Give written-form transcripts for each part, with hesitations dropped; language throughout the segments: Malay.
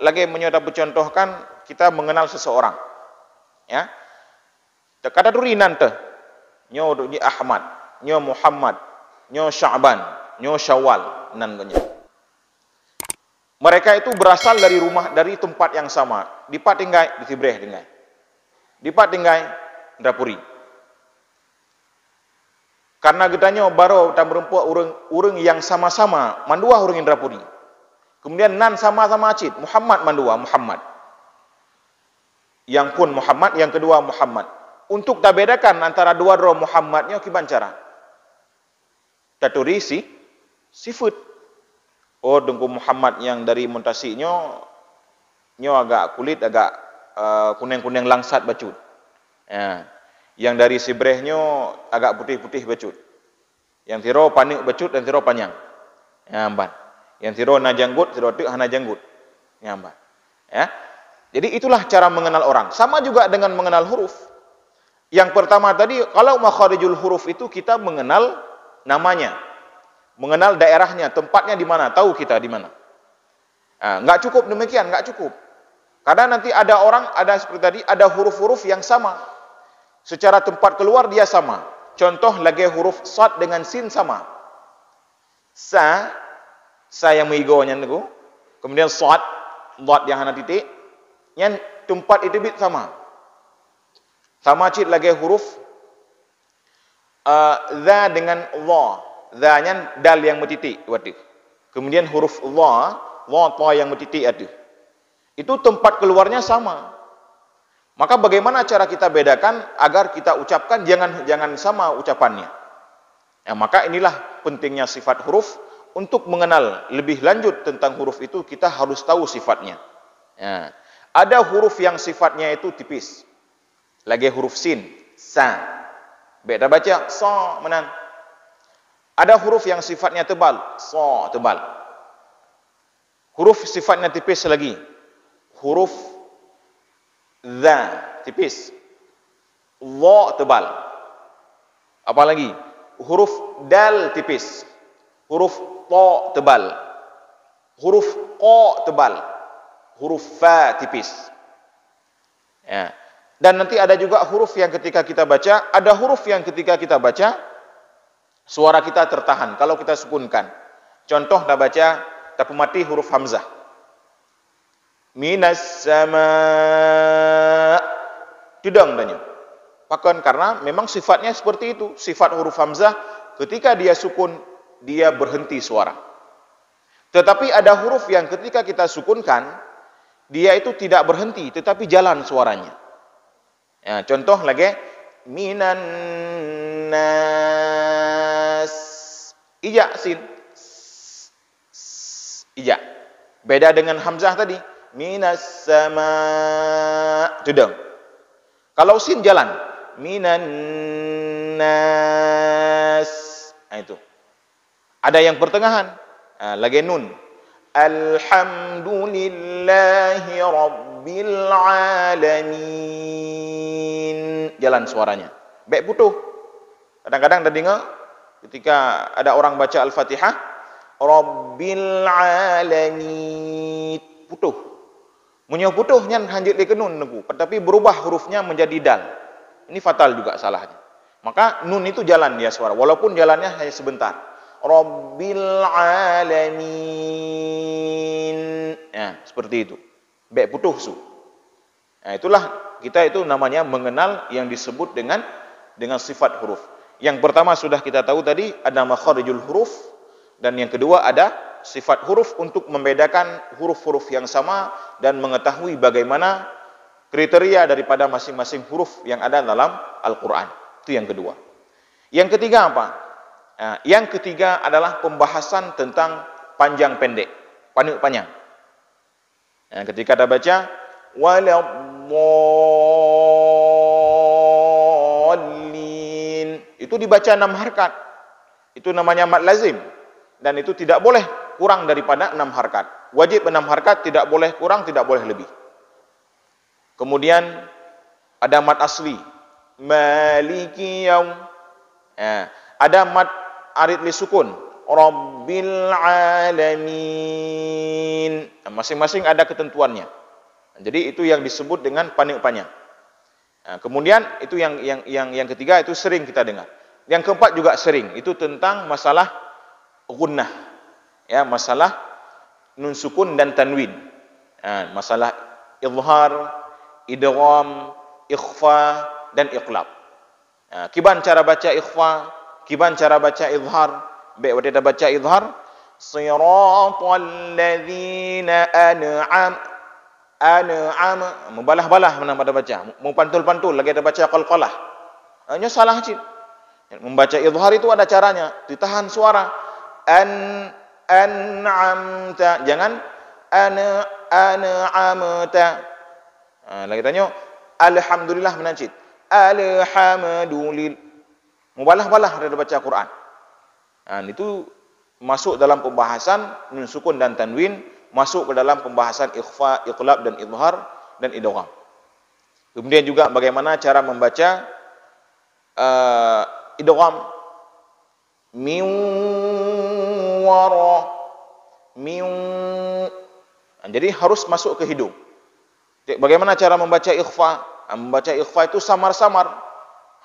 lagi menyoda bercontohkan kita mengenal seseorang. Ya. Kata duri nante. Nyo di Ahmad, nyo Muhammad, nyo Sya'ban, nyo Syawal nan ganya. Mereka itu berasal dari dari tempat yang sama. Dipat tinggai di Tibreh tinggai. Dipat tinggai Indrapuri. Karena gedanya baru dan berempuak urang yang sama-sama mandua urang Indrapuri. Kemudian nan sama-sama acid, Muhammad mandua, Muhammad. Yang pun Muhammad, yang kedua Muhammad. Untuk tak bedakan antara dua Muhammadnya kiban cara? Taturi sifat. Oh, dengku Muhammad yang dari Muntasiknya agak kulit agak kuning-kuning langsat bacut. Ya. Yang dari Sibrehnya agak putih-putih bacut. Yang tiro panik bacut dan tiro panjang. Ya, amban. Yang tiro najanggut, tiro tik hana janggut. Ya, amban. Ya. Jadi itulah cara mengenal orang. Sama juga dengan mengenal huruf. Yang pertama tadi, kalau makharijul huruf itu kita mengenal namanya. Mengenal daerahnya, tempatnya di mana, tahu kita di mana. Nah, enggak cukup demikian, enggak cukup. Karena nanti ada orang, ada seperti tadi, ada huruf-huruf yang sama. Secara tempat keluar dia sama. Contoh lagi huruf sad dengan sin sama. Sa yang mengigonya niku. Kemudian sad yang hana titik. Yang tempat itu bit sama. Sama cit lagi huruf za dengan dha. Za-nya dal yang bertitik waktu. Kemudian huruf dha ta yang bertitik ada. Itu tempat keluarnya sama. Maka bagaimana cara kita bedakan agar kita ucapkan jangan sama ucapannya. Ya, maka inilah pentingnya sifat huruf. Untuk mengenal lebih lanjut tentang huruf itu kita harus tahu sifatnya. Ya. Ada huruf yang sifatnya itu tipis. Lagi huruf sin, sa. Beda baca sa menan. Ada huruf yang sifatnya tebal, sa tebal. Huruf sifatnya tipis lagi. Huruf za tipis. Dha tebal. Apalagi huruf dal tipis. Huruf ta tebal. Huruf qa tebal. Huruf fa tipis. Ya. Dan nanti ada juga huruf yang ketika kita baca, ada huruf yang ketika kita baca suara kita tertahan kalau kita sukunkan. Contoh dah baca tapi mati huruf hamzah. Minas sama tudang tanya. Bahkan karena memang sifatnya seperti itu. Sifat huruf hamzah ketika dia sukun dia berhenti suara. Tetapi ada huruf yang ketika kita sukunkan dia itu tidak berhenti tetapi jalan suaranya. Ya, contoh lagi minan nas ija sin ija. Beda dengan hamzah tadi minas sama tudang. Kalau sin jalan minan nas. Nah, itu. Ada yang pertengahan. Nah, lagi nun. Alhamdulillahi rabbil alamin. Jalan suaranya. Baik putuh. Kadang-kadang dah dengar ketika ada orang baca Al-Fatihah, rabbil alamin. Putuh. Munyo putuhnya hanjit di nun niku, tapi berubah hurufnya menjadi dal. Ini fatal juga salahnya. Maka nun itu jalan dia suara walaupun jalannya hanya sebentar. Rabbil alamin. Ya, seperti itu. Baik putuh su. Nah, itulah kita itu namanya mengenal yang disebut dengan sifat huruf. Yang pertama sudah kita tahu tadi ada makharijul huruf dan yang kedua ada sifat huruf untuk membedakan huruf-huruf yang sama dan mengetahui bagaimana kriteria daripada masing-masing huruf yang ada dalam Al-Qur'an. Itu yang kedua. Yang ketiga apa? Nah, yang ketiga adalah pembahasan tentang panjang pendek, panjang panjang. Nah, ketika kita baca waladdallin itu dibaca 6 harakat. Itu namanya mad lazim dan itu tidak boleh kurang daripada 6 harakat. Wajib 6 harakat, tidak boleh kurang, tidak boleh lebih. Kemudian ada mad asli, maliki yaum. Ada mad arid li sukun, Rabbil alamin. Masing-masing ada ketentuannya. Jadi itu yang disebut dengan panic-panya. Nah, kemudian itu yang ketiga itu sering kita dengar. Yang keempat juga sering, itu tentang masalah gunnah. Ya, masalah nun sukun dan tanwin. Nah, masalah izhar, idgham, ikhfa dan iqlab. Nah, kiban cara baca ikhfa, kiban cara baca izhar. Baik kita baca izhar, siratal ladzina an'am, membalah-balah mana pada baca, mempantul-pantul lagi ada baca qalqalah. Hanya salah cik. Membaca izhar itu ada caranya, ditahan suara. An'amta, jangan an'amta. Lagi tanya alhamdulillah menancit. Alhamdulillah. Membalah-balah ada baca Quran. Itu masuk dalam pembahasan nun sukun dan tanwin, masuk ke dalam pembahasan ikhfa, iqlab dan izhar dan idgham. Kemudian juga bagaimana cara membaca idgham, min wara, min. Jadi harus masuk ke hidung. Bagaimana cara membaca ikhfa? Membaca ikhfa itu samar-samar.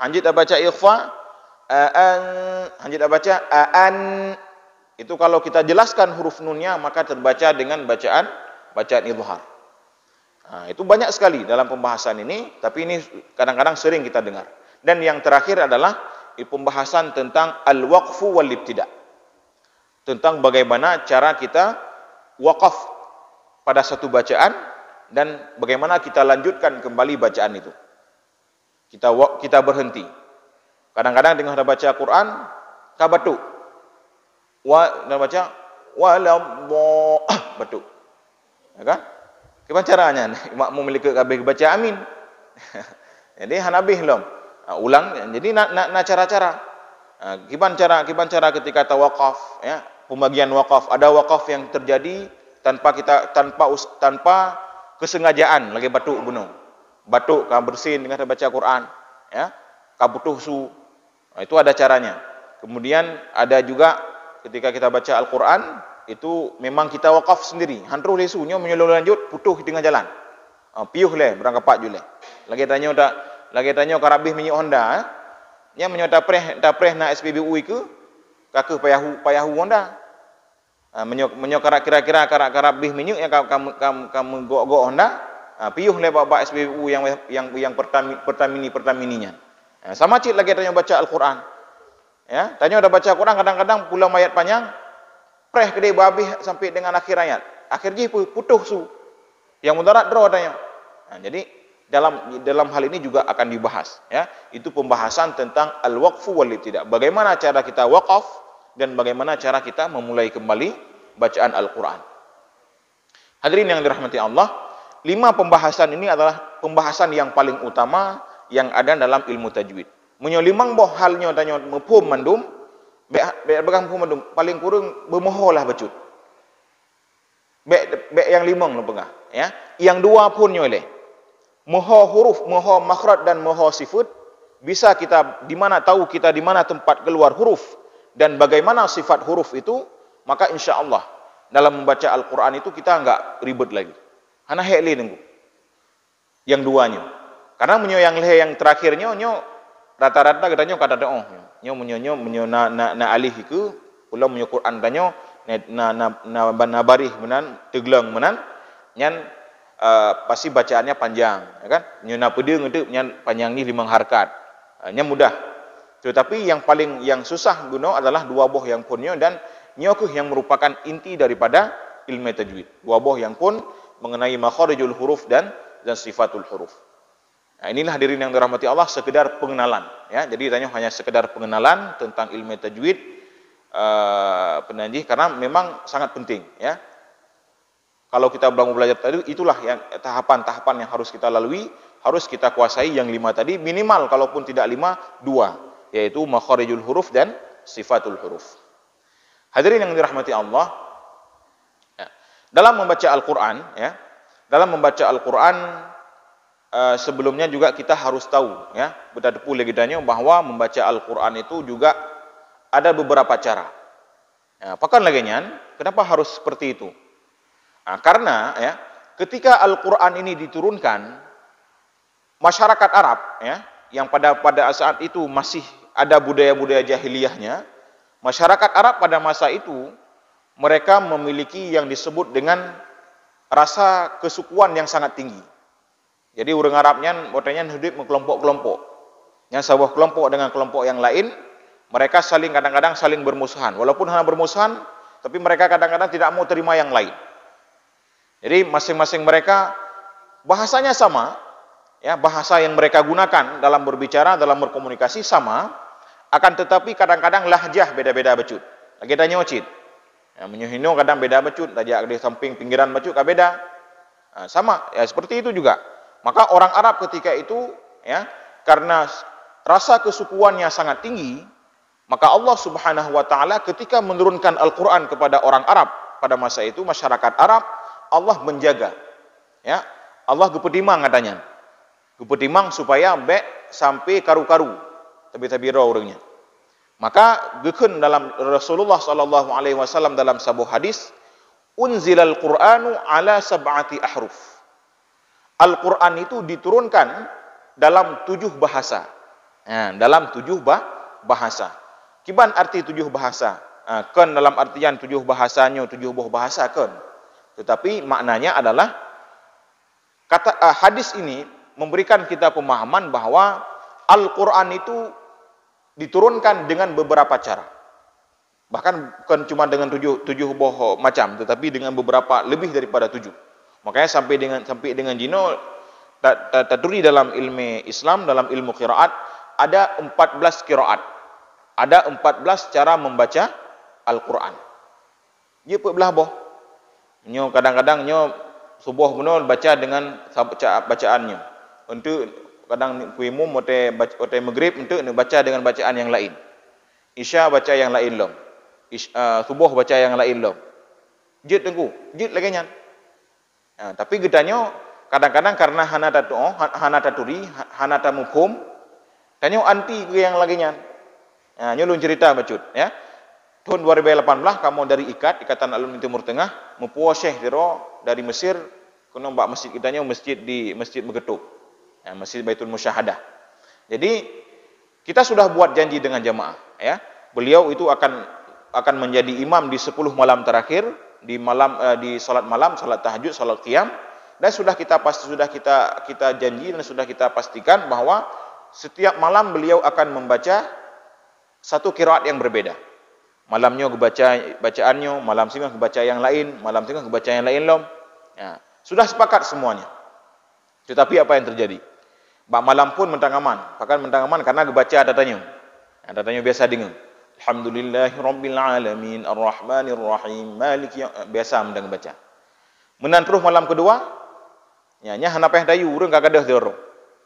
Hanjit baca ikhfa, hanjit baca an. Itu kalau kita jelaskan huruf nunnya maka terbaca dengan bacaan izhar. Itu banyak sekali dalam pembahasan ini, tapi ini kadang-kadang sering kita dengar. Dan yang terakhir adalah pembahasan tentang al-waqfu wal ibtida. Tentang bagaimana cara kita waqaf pada satu bacaan dan bagaimana kita lanjutkan kembali bacaan itu. Kita berhenti. Kadang-kadang dengan baca Quran kabatu. Dan baca waladh batu. Ya kan? Gimana caranya? Makmum memiliki kabeh baca amin. Jadi hanabih lom. Ulang. Jadi nak cara-cara. Gimana cara ketika tawakaf, ya? Pembagian wakaf. Ada wakaf yang terjadi tanpa kesengajaan lagi batuk bunuh. Batuk ka bersin dengan baca Quran, ya. Ka butuh su. Itu ada caranya. Kemudian ada juga ketika kita baca Al-Quran, itu memang kita wakaf sendiri. Hantru lesunya menyelur lanjut, putuh di tengah jalan. Piuh le, berangkapat jule. Lagi tanya karabih minyak Honda. Nya menyo tapreh na SPBU iku, kakeh payahu Honda. Menyo kira-kira karabih minyak yang kamu go Honda. Piuh le bapak SPBU yang pertamininya. Sama cik lagi tanya baca Al-Quran. Ya, tanya udah baca Quran kadang-kadang pulang ayat panjang, preh gede babih sampai dengan akhir ayat. Akhirnya putuh su. Yang mudarat draw tanya. Jadi dalam hal ini juga akan dibahas, ya. Itu pembahasan tentang al-waqfu wal ibtida. Bagaimana cara kita waqaf dan bagaimana cara kita memulai kembali bacaan Al-Quran. Hadirin yang dirahmati Allah, 5 pembahasan ini adalah pembahasan yang paling utama yang ada dalam ilmu tajwid. Munyo limang boh halnya tanya mepum mandum, be begang mandum paling kurang bermoholah bacut. Be yang limang lo pengah, ya. Yang 2 pun nyole. Moho huruf, moho makhraj dan moho sifat bisa kita di mana tahu kita di mana tempat keluar huruf dan bagaimana sifat huruf itu, maka insya-Allah dalam membaca Al-Qur'an itu kita enggak ribet lagi. Hana heli nunggu. Yang 2-nya. Karena menyo yang terakhirnya rata-rata katanya kata doa. Menyo na alih iku ulah menyo Quran tanyo na barih menan teglang menan nyan pasti bacaannya panjang, ya kan? Menyo na pedeung itu nyan panjang ni 5 harkat. Nya mudah. Tetapi yang susah guna adalah 2 boh yang punnya dan nyokuh yang merupakan inti daripada ilmu tajwid. 2 boh yang pun mengenai makharijul huruf dan sifatul huruf. Nah, inilah hadirin yang dirahmati Allah, sekedar pengenalan, ya. Jadi tanya hanya sekedar pengenalan tentang ilmu tajwid penanjih karena memang sangat penting, ya. Kalau kita belum belajar tadi, itulah yang tahapan-tahapan yang harus kita lalui, harus kita kuasai yang 5 tadi, minimal kalaupun tidak 5, 2, yaitu makharijul huruf dan sifatul huruf. Hadirin yang dirahmati Allah, ya. Dalam membaca Al-Quran, ya, dalam membaca Al-Quran sebelumnya juga kita harus tahu, ya, betapa lagi bahwa membaca Al-Quran itu juga ada beberapa cara. Pakan lagi nyan, kenapa harus seperti itu? Karena ya, ketika Al-Qur'an ini diturunkan, masyarakat Arab ya, yang pada saat itu masih ada budaya-budaya jahiliyahnya, masyarakat Arab pada masa itu mereka memiliki yang disebut dengan rasa kesukuan yang sangat tinggi. Jadi orang Arabnya botanya hidup kelompok-kelompok. Yang sebuah kelompok dengan kelompok yang lain, mereka kadang-kadang saling bermusuhan. Walaupun hanya bermusuhan, tapi mereka kadang-kadang tidak mau terima yang lain. Jadi masing-masing mereka bahasanya sama, ya, bahasa yang mereka gunakan dalam berbicara, dalam berkomunikasi sama, akan tetapi kadang-kadang lahjah beda-beda becut. Lagi tanya ocit. Ya, menyuhino kadang beda becut, tajak di samping pinggiran becut beda. Sama, ya seperti itu juga. Maka orang Arab ketika itu, ya, karena rasa kesukuannya sangat tinggi, maka Allah Subhanahu wa taala ketika menurunkan Al-Qur'an kepada orang Arab pada masa itu, masyarakat Arab, Allah menjaga. Ya, Allah gepetimang katanya. Gepetimang supaya sampai karu-karu, tabi-tabira orangnya. Maka gekun dalam Rasulullah sallallahu alaihi wasallam dalam sebuah hadis, unzilal Qur'anu ala sab'ati ahruf. Al-Qur'an itu diturunkan dalam 7 bahasa. Dalam 7 bahasa. Kiban arti 7 bahasa? Kan dalam artian 7 bahasanya 7 buah bahasa kan. Tetapi maknanya adalah hadis ini memberikan kita pemahaman bahwa Al-Qur'an itu diturunkan dengan beberapa cara. Bahkan bukan cuma dengan 7 buah macam, tetapi dengan beberapa lebih daripada 7. Makanya sampai dengan jino taturi dalam ilmu Islam, dalam ilmu qiraat ada 14 qiraat. Ada 14 cara membaca Al-Qur'an. Dia belah boh. Nyo kadang-kadang nyo subuh benar baca dengan bacaannya. Untuk kadang kuimum ote maghrib untuk baca dengan bacaan yang lain. Isya baca yang lain lom. Subuh baca yang lain lom. Jid tengku, jid lagi nyan. Tapi gedanya kadang-kadang karena hana taturi, hana tamufhum, tanyo anti ke yang lagi nyan. Nyulun cerita bacut ya. Tahun 2018 kamu dari Ikatan Alumni Timur Tengah mempuo Syekh Diro dari Mesir kono mbak masjid kitanya masjid Begetuk. Masjid Baitul Musyahadah. Jadi kita sudah buat janji dengan jamaah ya. Beliau itu akan menjadi imam di 10 malam terakhir, di salat malam, salat tahajud, salat qiyam, dan sudah kita janji dan sudah kita pastikan bahwa setiap malam beliau akan membaca satu qiraat yang berbeda. Malamnya bacaannya, malam singgah baca yang lain, malam singgah baca yang lain lom. Ya, sudah sepakat semuanya. Tetapi apa yang terjadi? Bak malam pun mentangaman, bahkan mentangaman karena kebaca datanya. Datanya biasa dengar. Alhamdulillahirabbil alamin arrahmanir rahim maliki biasa mendang baca. Menan terus malam kedua, nya hanapeh dayu urang kagadah dero.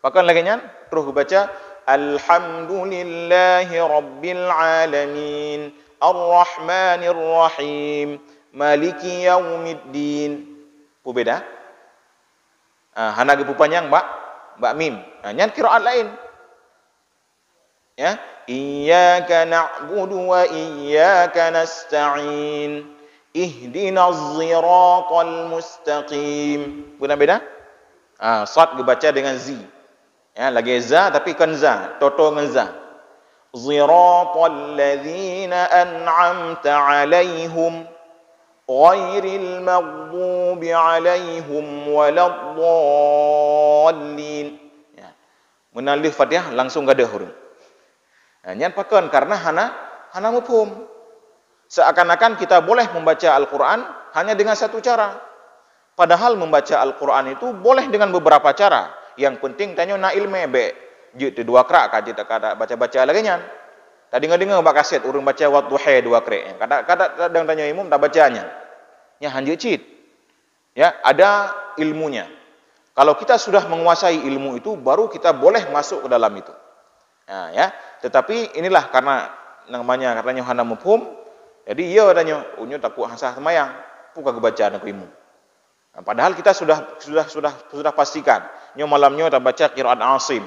Bahkan lagi nyan terus baca alhamdulillahirabbil alamin arrahmanir rahim maliki yaumiddin. Pu beda. Hana ge panjang Mbak Mim. Nyan qiraat lain. Ya, iyyaka na'budu wa iyyaka nasta'in. Ihdinas siratal mustaqim. Benar beda? Sad dibaca dengan zi. Ya, lagi za tapi kan za, toto dengan za. Siratal ladzina an'amta 'alaihim ghairil maghdubi 'alaihim waladdallin. Ya. Menalif Fatihah langsung gadah huruf. Nyan pakeun karena hana mufhum. Seakan-akan kita boleh membaca Al-Qur'an hanya dengan satu cara. Padahal membaca Al-Qur'an itu boleh dengan beberapa cara. Yang penting tanya na ilme be. Je tu 2 qira ka je tak baca-baca lagi nyan. Tadi dengar bak kaset urang baca wadduha 2 qira. Kadang tanya imam tak bacanya. Nya hanjeu cit. Ya, ada ilmunya. Kalau kita sudah menguasai ilmu itu baru kita boleh masuk ke dalam itu. Nah, ya, tetapi inilah karena namanya katanya hana mufhum. Jadi iya adanya unyu takut hasah semayang, puka kebaca aku ilmu. Nah, padahal kita sudah pastikan. Nyo malamnya kita baca qiraat Asim.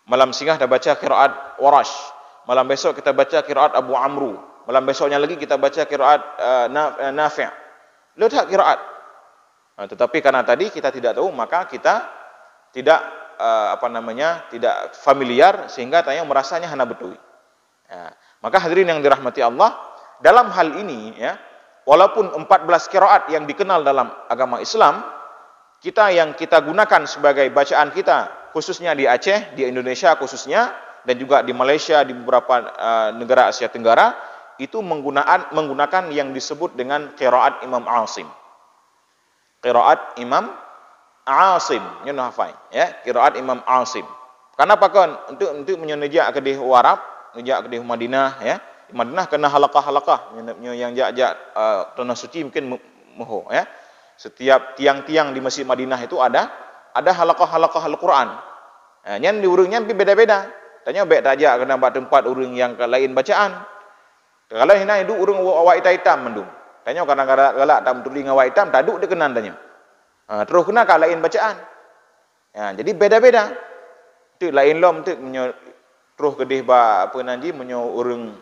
Malam singgah kita baca qiraat Warash. Malam besok kita baca qiraat Abu Amru. malam besoknya lagi kita baca qiraat Nafi'. Lihat qiraat. Tetapi karena tadi kita tidak tahu, maka kita tidak tidak familiar sehingga tanya merasanya hana betul. Ya. Maka hadirin yang dirahmati Allah, dalam hal ini ya, walaupun 14 qiraat yang dikenal dalam agama Islam, yang kita gunakan sebagai bacaan kita, khususnya di Aceh, di Indonesia khususnya, dan juga di Malaysia, di beberapa negara Asia Tenggara, itu menggunakan yang disebut dengan qiraat Imam Asim. Qiraat Imam Asim, nyono hafai, ya, qiraat Imam Asim. Kenapa kan? Untuk menyonejak ke di Arab, nejak ke di Madinah, ya. Di Madinah kena halaqah-halaqah yang jak tanah suci mungkin moho, ya. Setiap tiang-tiang di Masjid Madinah itu ada halaqah-halaqah Al-Quran. Nyan di urungnya beda-beda. Tanya baik tajak kena buat tempat urung yang lain bacaan. Kalau hina itu urung awak hitam mendung. Tanya kadang-kadang galak tak betul dengan awak hitam, taduk dia kenan tanya. Terus kena ka lain bacaan. Ya, jadi beda-beda. Tu lain lom tu terus kedih ba apa nanti urung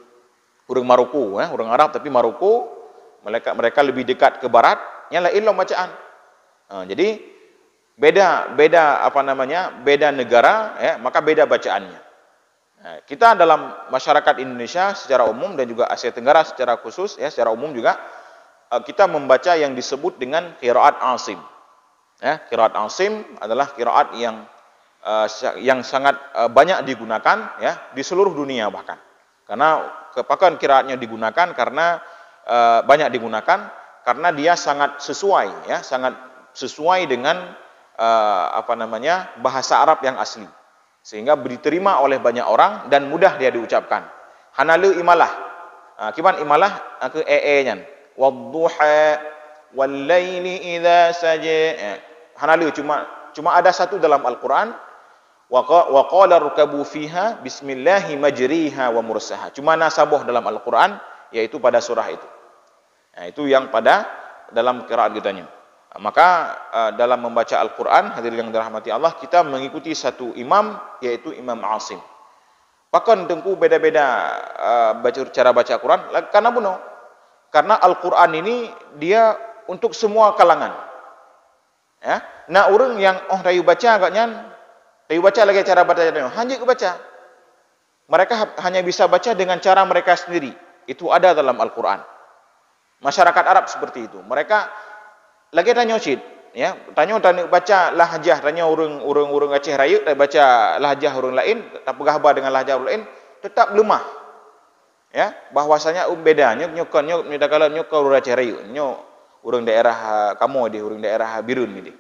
Maroko, orang Arab tapi Maroko, mereka lebih dekat ke barat. Yang lain lom bacaan. Jadi beda negara, ya, maka beda bacaannya. Kita dalam masyarakat Indonesia secara umum dan juga Asia Tenggara secara khusus, ya, secara umum juga kita membaca yang disebut dengan qiraat Asim. Ya, qiraat Asim adalah qiraat yang sangat banyak digunakan, ya, di seluruh dunia bahkan. Karena kepakan qiraatnya digunakan karena banyak digunakan karena dia sangat sesuai, ya, sangat sesuai dengan bahasa Arab yang asli, sehingga diterima oleh banyak orang dan mudah dia diucapkan. Hanalu imalah, kiban imalah ke nya, wadduha wallaili idza saja. Hanalu cuma ada satu dalam Al-Quran, wa qala rukabu fiha bismillahi majriha wa mursaha. Cuma nasaboh dalam Al-Quran, yaitu pada surah itu. Nah, itu yang pada dalam qiraat kitanya. Maka dalam membaca Al-Quran, hadirin yang dirahmati Allah, kita mengikuti satu imam, yaitu Imam Asim. Bahkan tengku beda-beda cara baca Al-Quran. Karena buno, karena Al-Quran ini dia untuk semua kalangan. Ya, nah orang yang rayu baca agaknya, rayu baca lagi cara bacanya, hanya baca. Mereka hanya bisa baca dengan cara mereka sendiri. Itu ada dalam Al-Quran. Masyarakat Arab seperti itu. Mereka lagi tanya cid, ya, tanya baca lahjah, tanya urung Aceh Raya, baca lahjah urung lain, tak pegahba dengan lahjah urung lain, tetap lemah. Ya, bahwasanya bedanya nyokon nyok nyodakalan nyok urung Aceh Raya, nyok urung daerah kamu di urung daerah Birun gitu.